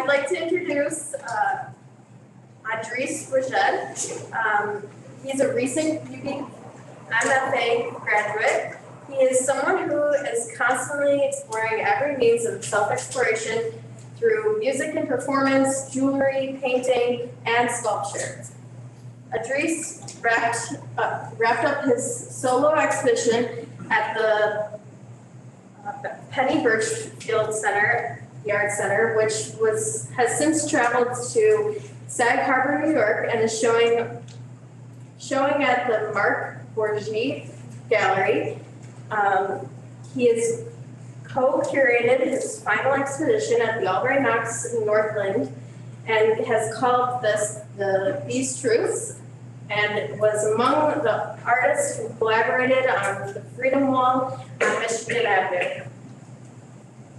like to introduce Edreys Wajed. He's a recent MFA graduate. He is someone who is constantly exploring every means of self-exploration through music and performance, jewelry, painting, and sculpture. Edreys wrapped up his solo exhibition at the Penny Birchfield Yard Center, which has since traveled to Sag Harbor, New York, and is showing at the Marc Bourget Gallery. He has co-curated his final exhibition at the Albright Knox in Northland and has called this These Truths, and was among the artists who collaborated on the Freedom Wall on Michigan Avenue.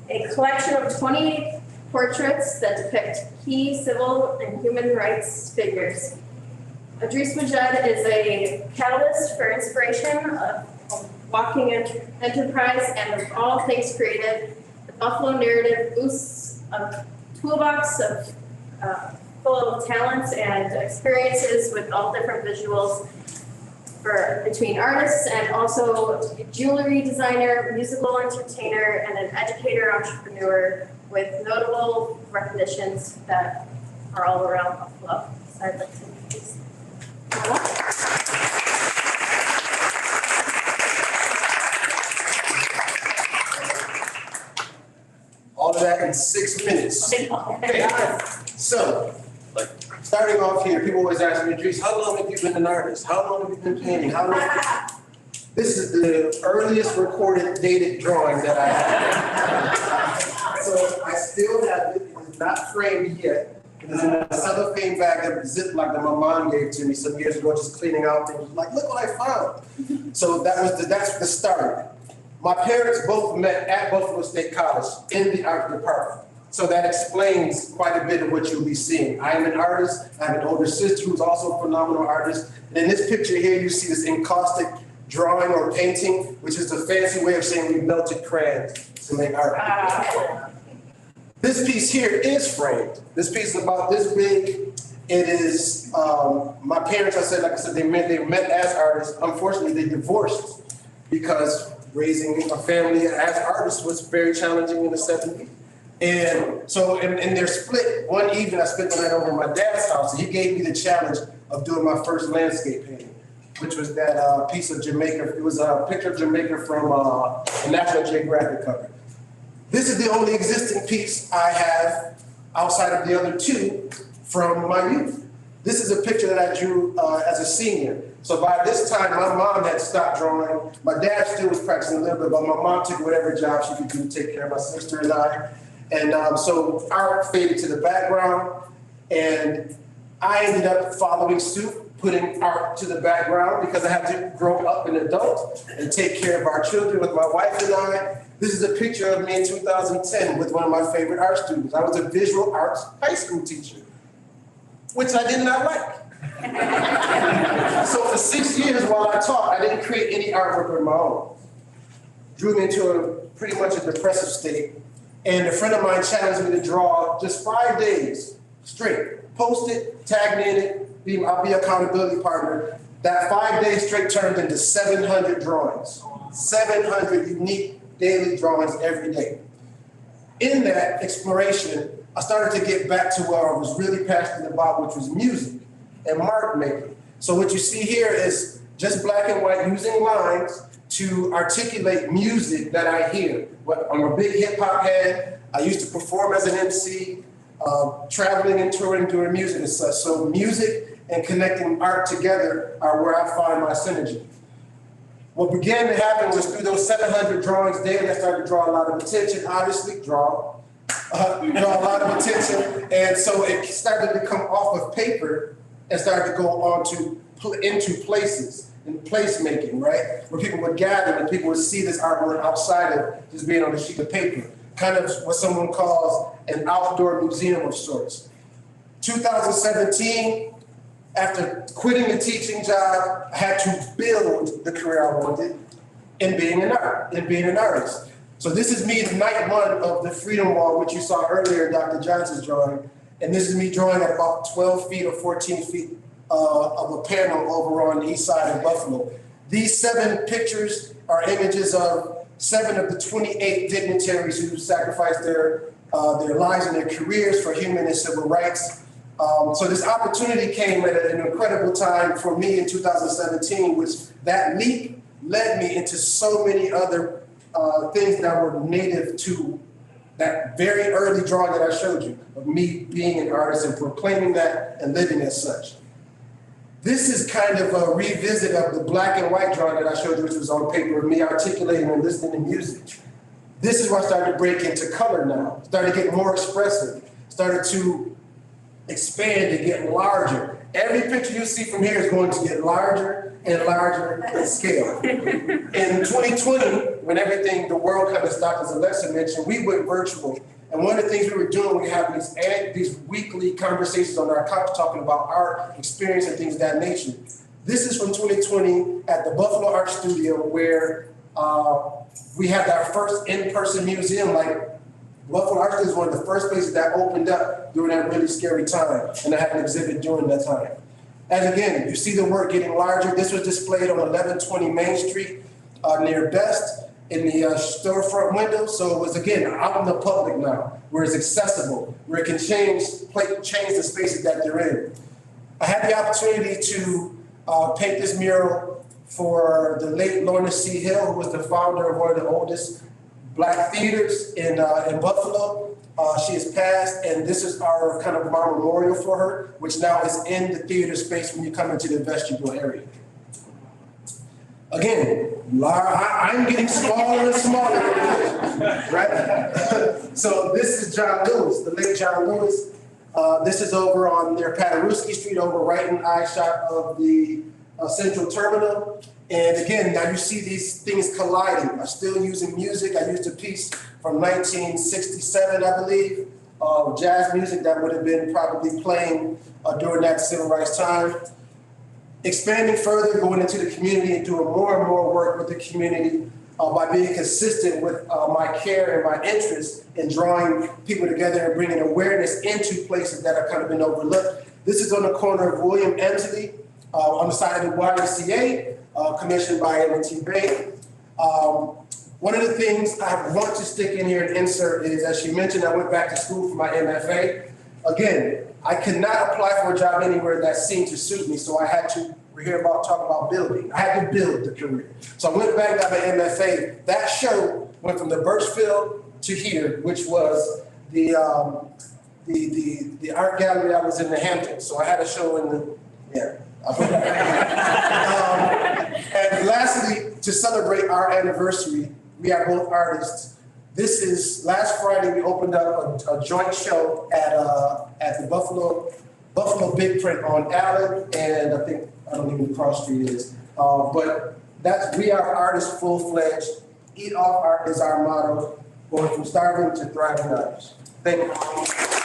A collection of 28 portraits that depict key civil and human rights figures. Edreys Wajed is a catalyst for inspiration of walking enterprise and of all things creative. The Buffalo narrative boasts a toolbox of full of talents and experiences with all different visuals between artists and also a jewelry designer, musical entertainer, and an educator entrepreneur with notable recognitions that are all around Buffalo. So I'd like to introduce all of that in 6 minutes. Okay. So, starting off here, people always ask me, Edreys, how long have you been an artist? How long have you been painting? How long? This is the earliest recorded dated drawing that I have. So I still have it. It is not framed yet. It is in a cellophane bag of Ziploc that my mom gave to me some years ago, just cleaning out things. Like, look what I found. So that's the start. My parents both met at Buffalo State College in the art department. So that explains quite a bit of what you'll be seeing. I am an artist. I have an older sister who's also a phenomenal artist. And in this picture here, you see this encaustic drawing or painting, which is a fancy way of saying we melted crayons to make art. This piece here is framed. This piece is about this big. It is, my parents, like I said, they met as artists. Unfortunately, they divorced because raising a family as artists was very challenging in the 70s. And so in their split, one evening I spent the night over at my dad's house, and he gave me the challenge of doing my first landscape painting, which was that piece of Jamaica. It was a picture of Jamaica from a National Geographic cover. This is the only existing piece I have outside of the other two from my youth. This is a picture that I drew as a senior. So by this time, my mom had stopped drawing. My dad still was practicing a little bit, but my mom took whatever job she could do to take care of my sister and I. And so art faded to the background, and I ended up following suit, putting art to the background because I had to grow up an adult and take care of our children with my wife and I. This is a picture of me in 2010 with one of my favorite art students. I was a visual arts high school teacher, which I did not like. So for 6 years while I taught, I didn't create any artwork of my own. Drew me into pretty much a depressive state. And a friend of mine challenged me to draw just 5 days straight. Post it, tag me in it, I'll be accountability partner. That 5 days straight turned into 700 drawings. 700 unique daily drawings every day. In that exploration, I started to get back to where I was really passionate about, which was music and mark making. So what you see here is just black and white using lines to articulate music that I hear. I'm a big hip hop head. I used to perform as an MC, traveling and touring doing music and such. So music and connecting art together are where I find my synergy. What began to happen was through those 700 drawings daily, I started to draw a lot of attention, obviously draw a lot of attention. And so it started to come off of paper and started to go on into places. And placemaking, right? Where people would gather and people would see this artwork outside of just being on a sheet of paper. Kind of what someone calls an outdoor museum of sorts. 2017, after quitting the teaching job, I had to build the career I wanted in being an artist. So this is me, night one of the Freedom Wall, which you saw earlier, Dr. Johnson's drawing. And this is me drawing at about 12 feet or 14 feet of a panel over on the east side of Buffalo. These 7 pictures are images of 7 of the 28 dignitaries who sacrificed their lives and their careers for human and civil rights. So this opportunity came at an incredible time for me in 2017, which that leap led me into so many other things that were native to that very early drawing that I showed you, of me being an artist and proclaiming that and living as such. This is kind of a revisit of the black and white drawing that I showed you, which was on paper, of me articulating and listening to music. This is where I started to break into color now, started to get more expressive, started to expand and get larger. Every picture you see from here is going to get larger and larger in scale. In 2020, when the world kind of stopped, as Alexa mentioned, we went virtual. And one of the things we were doing, we have these weekly conversations on our couch talking about art, experience, and things of that nature. This is from 2020 at the Buffalo Art Studio, where we had our first in-person museum. Like, Buffalo Art Studio is one of the first places that opened up during that really scary time, and I had an exhibit during that time. And again, you see the work getting larger. This was displayed on 1120 Main Street near Best in the storefront window. So it was, again, out in the public now, where it's accessible, where it can change the spaces that they're in. I had the opportunity to paint this mural for the late Lorna C. Hill, who was the founder of one of the oldest Black theaters in Buffalo. She has passed, and this is our kind of our memorial for her, which now is in the theater space when you come into the vestibule area. Again, I'm getting smaller and smaller, right? So this is John Lewis, the late John Lewis. This is over on near Paderewski Street, over right in eye shot of the Central Terminal. And again, now you see these things colliding. I'm still using music. I used a piece from 1967, I believe, jazz music that would have been probably playing during that civil rights time. Expanding further, going into the community and doing more and more work with the community by being consistent with my care and my interest in drawing people together and bringing awareness into places that have kind of been overlooked. This is on the corner of William Emsley, on the side of the YMCA, commissioned by M&T Bank. One of the things I want to stick in here and insert is, as she mentioned, I went back to school for my MFA. Again, I could not apply for a job anywhere that seemed to suit me, so I had to, we're here talking about building. I had to build the career. So I went back, got my MFA. That show went from the Birchfield to here, which was the art gallery I was in the Hamptons. So I had a show in the, yeah. And lastly, to celebrate our anniversary, we are both artists. This is, last Friday, we opened up a joint show at the Buffalo Big Print on Allen, and I don't know who the cross street is. But we are artists full-fledged. Eat off art is our motto, going from starving to thriving artists. Thank you.